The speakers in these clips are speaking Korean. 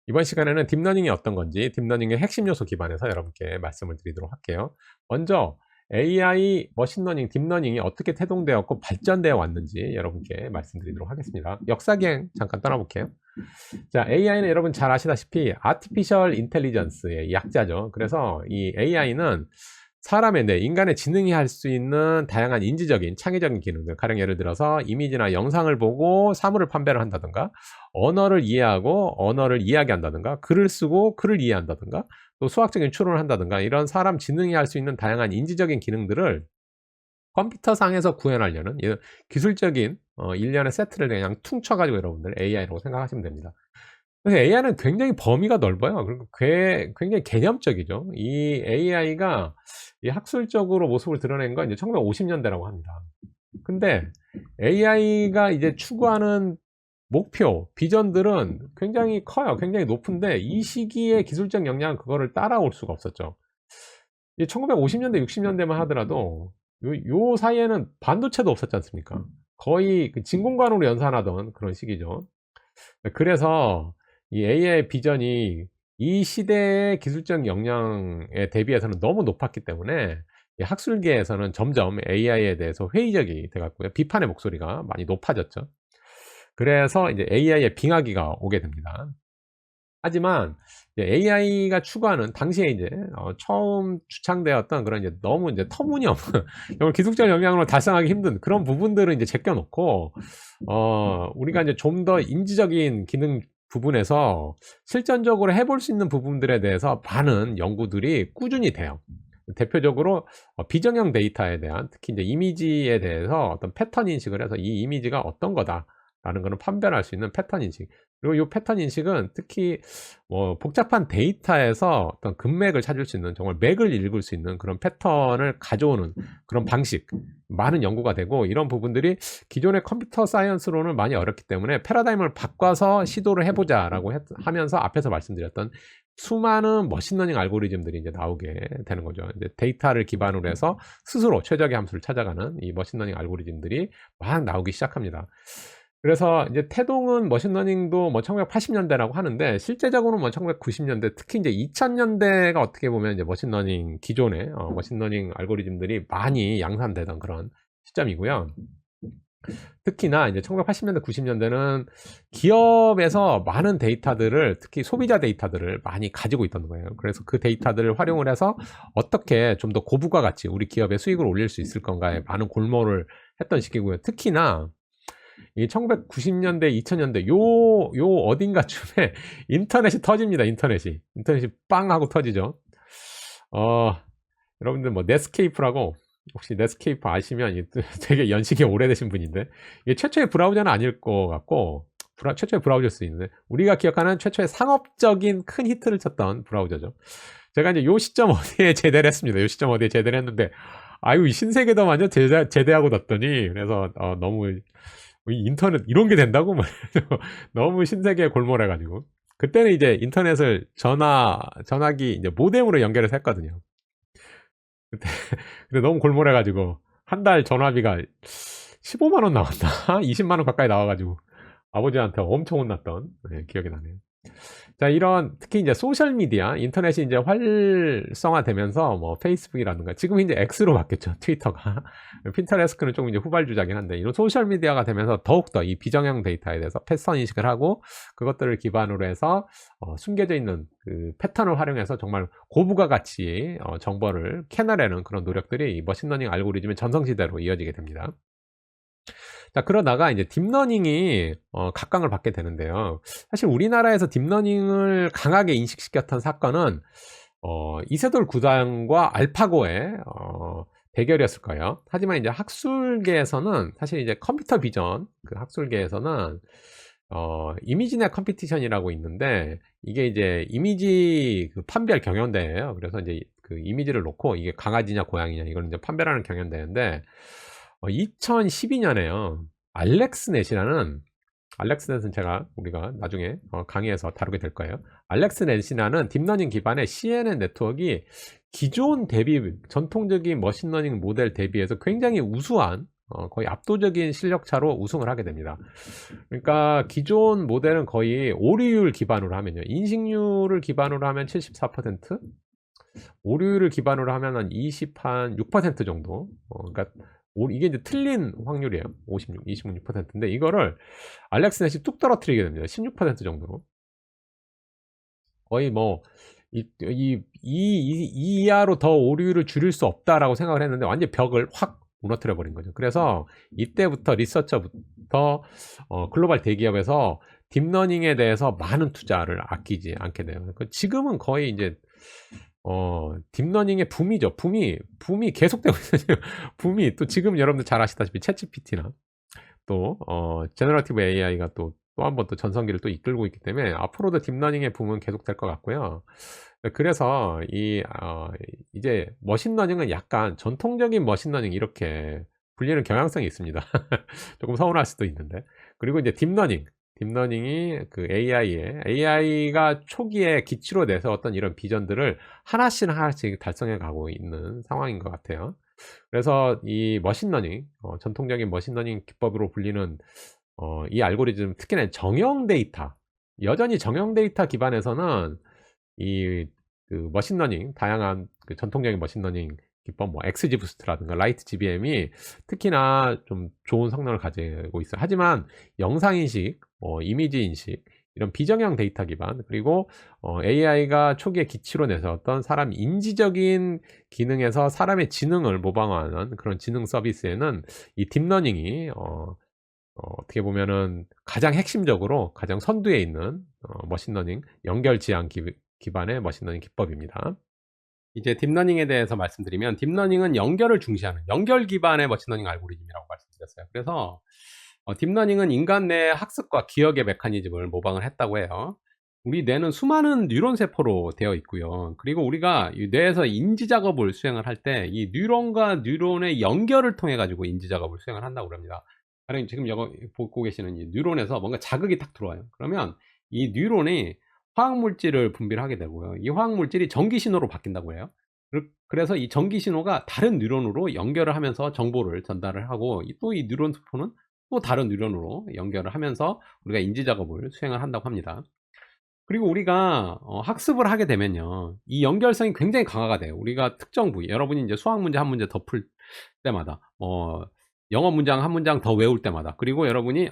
이번 시간에는 딥러닝이 어떤 건지 딥러닝의 핵심 요소 기반해서 여러분께 말씀을 드리도록 할게요. 먼저 AI, 머신러닝, 딥러닝이 어떻게 태동되었고 발전되어 왔는지 여러분께 말씀드리도록 하겠습니다. 역사기행 잠깐 떠나볼게요. 자, AI는 여러분 잘 아시다시피 아티피셜 인텔리전스의 약자죠. 그래서 이 AI는 사람의 인간의 지능이 할 수 있는 다양한 인지적인 창의적인 기능들, 가령 예를 들어서 이미지나 영상을 보고 사물을 판별을 한다든가, 언어를 이해하고 언어를 이야기한다든가, 글을 쓰고 글을 이해한다든가, 또 수학적인 추론을 한다든가, 이런 사람 지능이 할 수 있는 다양한 인지적인 기능들을 컴퓨터상에서 구현하려는 기술적인 일련의 세트를 그냥 퉁쳐가지고 여러분들 AI라고 생각하시면 됩니다. 그래서 AI는 굉장히 범위가 넓어요. 그리고 굉장히 개념적이죠. 이 AI가 이 학술적으로 모습을 드러낸 건 이제 1950년대라고 합니다. 근데 AI가 이제 추구하는 목표, 비전들은 굉장히 커요. 굉장히 높은데 이 시기의 기술적 역량은 그거를 따라올 수가 없었죠. 1950년대, 60년대만 하더라도 요 사이에는 반도체도 없었지 않습니까? 거의 그 진공관으로 연산하던 그런 시기죠. 그래서 이 AI의 비전이 이 시대의 기술적 역량에 대비해서는 너무 높았기 때문에 이 학술계에서는 점점 AI에 대해서 회의적이 돼갔고요. 비판의 목소리가 많이 높아졌죠. 그래서 이제 AI의 빙하기가 오게 됩니다. 하지만 AI가 추구하는 당시에 이제 처음 주창되었던 그런 이제 너무 이제 터무니없는 이걸 기술적 역량으로 달성하기 힘든 그런 부분들은 이제 제껴놓고 우리가 이제 좀 더 인지적인 기능 부분에서 실전적으로 해볼 수 있는 부분들에 대해서 많은 연구들이 꾸준히 돼요. 대표적으로 비정형 데이터에 대한, 특히 이제 이미지에 대해서 어떤 패턴 인식을 해서 이 이미지가 어떤 거다라는 것을 판별할 수 있는 패턴 인식. 그리고 이 패턴 인식은 특히 복잡한 데이터에서 어떤 금맥을 찾을 수 있는, 정말 맥을 읽을 수 있는 그런 패턴을 가져오는 그런 방식, 많은 연구가 되고, 이런 부분들이 기존의 컴퓨터 사이언스로는 많이 어렵기 때문에 패러다임을 바꿔서 시도를 해보자라고 하면서 앞에서 말씀드렸던 수많은 머신러닝 알고리즘들이 이제 나오게 되는 거죠. 이제 데이터를 기반으로 해서 스스로 최적의 함수를 찾아가는 이 머신러닝 알고리즘들이 막 나오기 시작합니다. 그래서 이제 태동은 머신러닝도 1980년대라고 하는데, 실제적으로는 1990년대, 특히 이제 2000년대가 어떻게 보면 이제 머신러닝 기존의 머신러닝 알고리즘들이 많이 양산되던 그런 시점이고요. 특히나 이제 1980년대, 90년대는 기업에서 많은 데이터들을, 특히 소비자 데이터들을 많이 가지고 있던 거예요. 그래서 그 데이터들을 활용을 해서 어떻게 좀 더 고부가 가치, 우리 기업의 수익을 올릴 수 있을 건가에 많은 골몰을 했던 시기고요. 특히나 이 1990년대, 2000년대 요 어딘가쯤에 인터넷이 터집니다. 인터넷이 빵 하고 터지죠. 여러분들 뭐 넷스케이프라고, 혹시 넷스케이프 아시면 되게 연식이 오래되신 분인데, 이게 최초의 브라우저는 아닐 것 같고, 최초의 브라우저일 수 있는데, 우리가 기억하는 최초의 상업적인 큰 히트를 쳤던 브라우저죠. 제가 이제 요 시점 어디에 제대를 했습니다. 요 시점 어디에 제대를 했는데, 아유, 이 신세계도 완전 제대하고 났더니, 그래서 너무 인터넷 이런 게 된다고 막 너무 신세계에 골몰해가지고, 그때는 이제 인터넷을 전화기 이제 모뎀으로 연결해서 했거든요. 근데 너무 골몰해가지고 한 달 전화비가 15만 원 나왔나? 20만 원 가까이 나와가지고 아버지한테 엄청 혼났던 기억이 나네요. 자, 이런 특히 이제 소셜 미디어, 인터넷이 이제 활성화되면서 뭐 페이스북이라든가, 지금 이제 X로 바뀌었죠. 트위터가. 핀터레스트는 좀 이제 후발주자긴 한데, 이런 소셜 미디어가 되면서 더욱더 이 비정형 데이터에 대해서 패턴 인식을 하고, 그것들을 기반으로 해서 숨겨져 있는 그 패턴을 활용해서 정말 고부가 가치 정보를 캐내려는 그런 노력들이 이 머신러닝 알고리즘의 전성시대로 이어지게 됩니다. 자, 그러다가 이제 딥러닝이 각광을 받게 되는데요. 사실 우리나라에서 딥러닝을 강하게 인식시켰던 사건은 이세돌 구단과 알파고의 대결이었을 거예요. 하지만 이제 학술계에서는, 사실 이제 컴퓨터 비전 그 학술계에서는 이미지넷 컴피티션이라고 있는데, 이게 이제 이미지 그 판별 경연대예요. 그래서 이제 그 이미지를 놓고 이게 강아지냐 고양이냐 이걸 이제 판별하는 경연대인데, 2012년에요. 알렉스넷이라는, 알렉스넷은 우리가 나중에 강의에서 다루게 될 거예요. 알렉스넷이라는 딥러닝 기반의 CNN 네트워크가 기존 대비, 전통적인 머신러닝 모델 대비해서 굉장히 우수한 거의 압도적인 실력 차로 우승을 하게 됩니다. 그러니까 기존 모델은 거의 오류율 기반으로 하면요. 인식률을 기반으로 하면 74%, 오류율을 기반으로 하면 한 26% 정도. 그러니까 이게 이제 틀린 확률이에요. 26%인데 이거를 알렉스넷이 뚝 떨어뜨리게 됩니다. 16% 정도로. 거의 뭐 이하로 더 오류율을 줄일 수 없다라고 생각을 했는데 완전 벽을 확 무너뜨려 버린 거죠. 그래서 이때부터 리서처부터 글로벌 대기업에서 딥러닝에 대해서 많은 투자를 아끼지 않게 돼요. 지금은 거의 이제 딥러닝의 붐이죠. 붐이 계속되고 있어요. 붐이 또 지금 여러분들 잘 아시다시피 챗GPT나 또 제너러티브 AI가 또 한 번 또 전성기를 또 이끌고 있기 때문에 앞으로도 딥러닝의 붐은 계속될 것 같고요. 그래서 이제 머신러닝은 약간 전통적인 머신러닝 이렇게 불리는 경향성이 있습니다. 조금 서운할 수도 있는데. 그리고 이제 딥러닝이 그 AI가 초기에 기치로 내서 어떤 이런 비전들을 하나씩 달성해 가고 있는 상황인 것 같아요. 그래서 이 머신러닝, 전통적인 머신러닝 기법으로 불리는 이 알고리즘, 특히나 정형 데이터, 여전히 정형 데이터 기반에서는 그 머신러닝, 다양한 그 전통적인 머신러닝 기법, 뭐 XGBoost라든가 라이트GBM이 특히나 좀 좋은 성능을 가지고 있어요. 하지만 영상인식, 이미지 인식, 이런 비정형 데이터 기반, 그리고 AI가 초기에 기치로 내서 어떤 사람 인지적인 기능에서 사람의 지능을 모방하는 그런 지능 서비스에는 이 딥러닝이 어떻게 보면은 가장 핵심적으로 가장 선두에 있는 머신러닝 연결 지향 기반의 머신러닝 기법입니다. 이제 딥러닝에 대해서 말씀드리면 딥러닝은 연결을 중시하는 연결 기반의 머신러닝 알고리즘이라고 말씀드렸어요. 그래서 딥러닝은 인간 내 학습과 기억의 메커니즘을 모방을 했다고 해요. 우리 뇌는 수많은 뉴런 세포로 되어 있고요. 그리고 우리가 이 뇌에서 인지 작업을 수행을 할 때 이 뉴런과 뉴런의 연결을 통해 가지고 인지 작업을 수행을 한다고 합니다. 가령 지금 이거 보고 계시는 이 뉴런에서 뭔가 자극이 탁 들어와요. 그러면 이 뉴런이 화학 물질을 분비를 하게 되고요. 이 화학 물질이 전기 신호로 바뀐다고 해요. 그래서 이 전기 신호가 다른 뉴런으로 연결을 하면서 정보를 전달을 하고 또 이 뉴런 세포는 또 다른 뉴런으로 연결을 하면서 우리가 인지 작업을 수행을 한다고 합니다. 그리고 우리가 학습을 하게 되면요. 이 연결성이 굉장히 강화가 돼요. 우리가 특정 부위, 여러분이 이제 수학 문제 한 문제 더 풀 때마다 영어 문장 한 문장 더 외울 때마다, 그리고 여러분이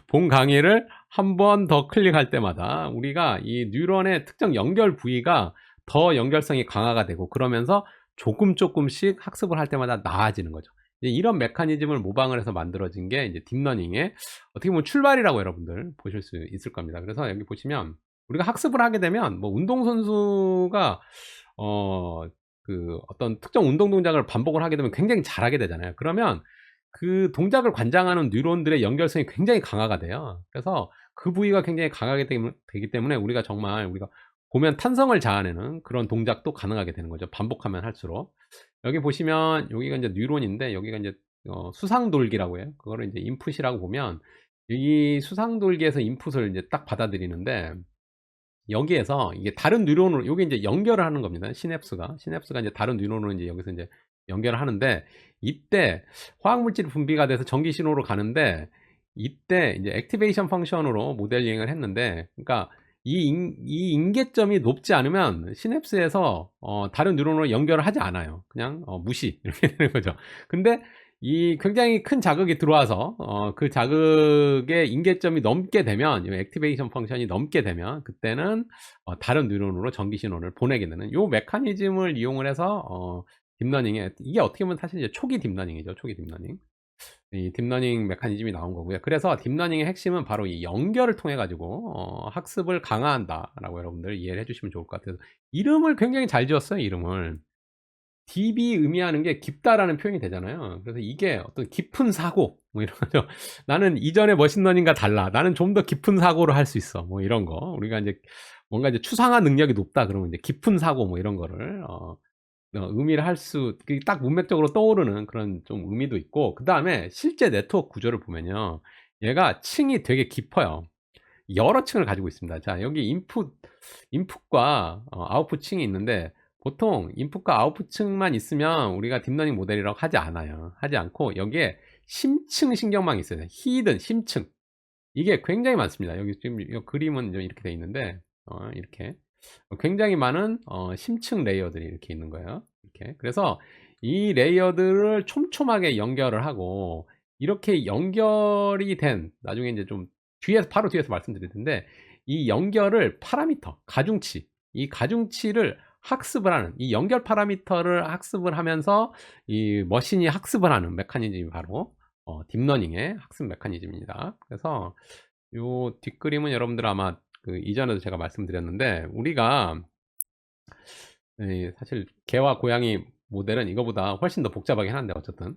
본 강의를 한 번 더 클릭할 때마다 우리가 이 뉴런의 특정 연결 부위가 더 연결성이 강화가 되고, 그러면서 조금씩 학습을 할 때마다 나아지는 거죠. 이런 메커니즘을 모방을 해서 만들어진 게 이제 딥러닝의 어떻게 보면 출발이라고 여러분들 보실 수 있을 겁니다. 그래서 여기 보시면 우리가 학습을 하게 되면 뭐 운동선수가 그 어떤 특정 운동 동작을 반복을 하게 되면 굉장히 잘하게 되잖아요. 그러면 그 동작을 관장하는 뉴런들의 연결성이 굉장히 강화가 돼요. 그래서 그 부위가 굉장히 강하게 되기 때문에 우리가 보면 탄성을 자아내는 그런 동작도 가능하게 되는 거죠. 반복하면 할수록. 여기 보시면 여기가 이제 뉴런인데 여기가 이제 수상돌기라고 해요. 그거를 이제 인풋이라고 보면 이 수상돌기에서 인풋을 이제 딱 받아들이는데, 여기에서 이게 다른 뉴런으로 여기 이제 연결을 하는 겁니다. 시냅스가 이제 다른 뉴런으로 이제 여기서 이제 연결을 하는데, 이때 화학 물질이 분비가 돼서 전기 신호로 가는데, 이때 이제 액티베이션 펑션으로 모델링을 했는데, 그러니까 이 인계점이 높지 않으면 시냅스에서 다른 뉴런으로 연결을 하지 않아요. 그냥 무시 이렇게 되는 거죠. 근데 이 굉장히 큰 자극이 들어와서 그 자극의 인계점이 넘게 되면, 이 액티베이션 펑션이 넘게 되면 그때는 다른 뉴런으로 전기 신호를 보내게 되는 요 메커니즘을 이용을 해서 딥러닝에, 이게 어떻게 보면 사실 이제 초기 딥러닝이죠. 초기 딥러닝. 이 딥러닝 메커니즘이 나온 거고요. 그래서 딥러닝의 핵심은 바로 이 연결을 통해 가지고 학습을 강화한다라고 여러분들 이해를 해주시면 좋을 것 같아요. 이름을 굉장히 잘 지었어요. 이름을. 딥이 의미하는 게 깊다라는 표현이 되잖아요. 그래서 이게 어떤 깊은 사고 뭐 이런 거죠. 나는 이전의 머신러닝과 달라. 나는 좀 더 깊은 사고를 할 수 있어. 뭐 이런 거. 우리가 이제 뭔가 이제 추상화 능력이 높다 그러면 이제 깊은 사고 뭐 이런 거를 의미를 딱 문맥적으로 떠오르는 그런 좀 의미도 있고, 그 다음에 실제 네트워크 구조를 보면요. 얘가 층이 되게 깊어요. 여러 층을 가지고 있습니다. 자, 여기 인풋과 아웃풋 층이 있는데, 보통 인풋과 아웃풋 층만 있으면 우리가 딥러닝 모델이라고 하지 않아요. 하지 않고 여기에 심층 신경망이 있어요. 히든 심층. 이게 굉장히 많습니다. 여기 지금 이 그림은 좀 이렇게 돼 있는데 이렇게 굉장히 많은 심층 레이어들이 이렇게 있는 거예요. 이렇게. 그래서 이 레이어들을 촘촘하게 연결을 하고 이렇게 연결이 된 나중에 이제 좀 뒤에서 바로 뒤에서 말씀드릴 텐데 이 연결을 파라미터, 가중치, 이 가중치를 학습을 하는 이 연결 파라미터를 학습을 하면서 이 머신이 학습을 하는 메커니즘이 바로 딥러닝의 학습 메커니즘입니다. 그래서 요 뒷그림은 여러분들 아마 그 이전에도 제가 말씀드렸는데 우리가 사실 개와 고양이 모델은 이거보다 훨씬 더 복잡하긴 한데 어쨌든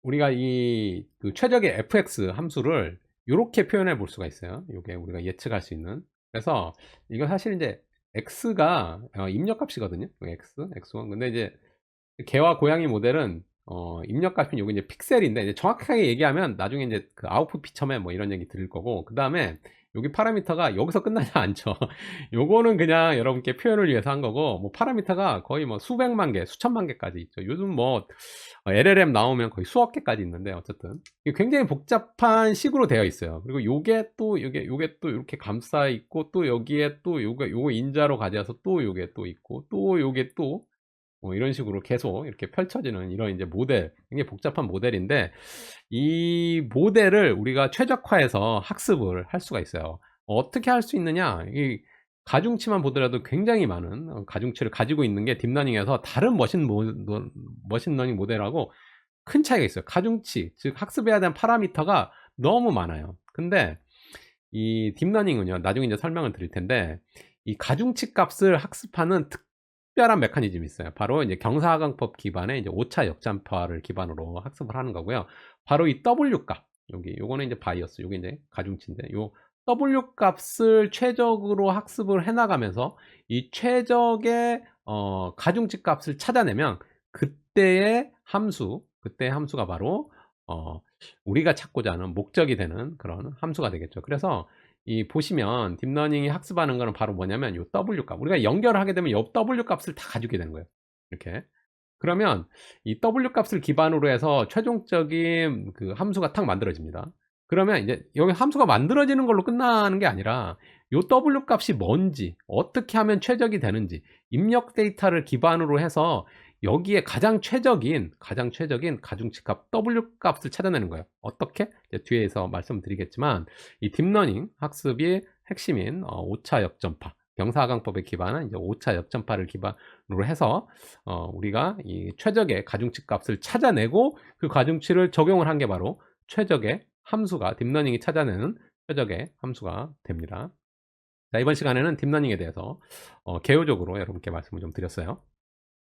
우리가 그 최적의 fx 함수를 요렇게 표현해 볼 수가 있어요. 요게 우리가 예측할 수 있는. 그래서 이거 사실 이제 x가 입력값이거든요. x1. 근데 이제 개와 고양이 모델은 입력값은 요게 이제 픽셀인데 이제 정확하게 얘기하면 나중에 이제 그 아웃풋 피처맨 뭐 이런 얘기 들을 거고 그 다음에 여기 파라미터가 여기서 끝나지 않죠. 요거는 그냥 여러분께 표현을 위해서 한 거고 뭐 파라미터가 거의 뭐 수백만 개, 수천만 개까지 있죠. 요즘 뭐 LLM 나오면 거의 수억 개까지 있는데 어쨌든 이게 굉장히 복잡한 식으로 되어 있어요. 그리고 요게 또 요게 또 이렇게 감싸 있고 또 여기에 또 요거 인자로 가져와서 또 요게 또 있고 또 요게 또 뭐 이런 식으로 계속 이렇게 펼쳐지는 이런 이제 모델, 굉장히 복잡한 모델인데 이 모델을 우리가 최적화해서 학습을 할 수가 있어요. 어떻게 할 수 있느냐? 이 가중치만 보더라도 굉장히 많은 가중치를 가지고 있는 게 딥러닝에서 다른 머신러닝 모델하고 큰 차이가 있어요. 가중치, 즉 학습해야 되는 파라미터가 너무 많아요. 근데 이 딥러닝은요, 나중에 이제 설명을 드릴 텐데 이 가중치 값을 학습하는 특별한 메커니즘이 있어요. 바로 이제 경사하강법 기반의 이제 오차 역전파를 기반으로 학습을 하는 거고요. 바로 이 W 값, 요거는 이제 바이어스, 요게 이제 가중치인데, 요 W 값을 최적으로 학습을 해나가면서 이 최적의 가중치 값을 찾아내면 그때의 함수가 바로 우리가 찾고자 하는 목적이 되는 그런 함수가 되겠죠. 그래서 이 보시면 딥러닝이 학습하는 거는 바로 뭐냐면 요 W 값. 우리가 연결을 하게 되면 요 W 값을 다 가지게 되는 거예요. 이렇게. 그러면 이 W 값을 기반으로 해서 최종적인 그 함수가 탁 만들어집니다. 그러면 이제 여기 함수가 만들어지는 걸로 끝나는 게 아니라 요 W 값이 뭔지, 어떻게 하면 최적이 되는지, 입력 데이터를 기반으로 해서 여기에 가장 최적인 가중치 값 W 값을 찾아내는 거예요. 어떻게? 이제 뒤에서 말씀드리겠지만 이 딥러닝 학습의 핵심인 오차 역전파, 경사하강법에 기반한 이제 오차 역전파를 기반으로 해서 우리가 이 최적의 가중치 값을 찾아내고 그 가중치를 적용을 한 게 바로 최적의 함수가 딥러닝이 찾아내는 최적의 함수가 됩니다. 자, 이번 시간에는 딥러닝에 대해서 개요적으로 여러분께 말씀을 좀 드렸어요.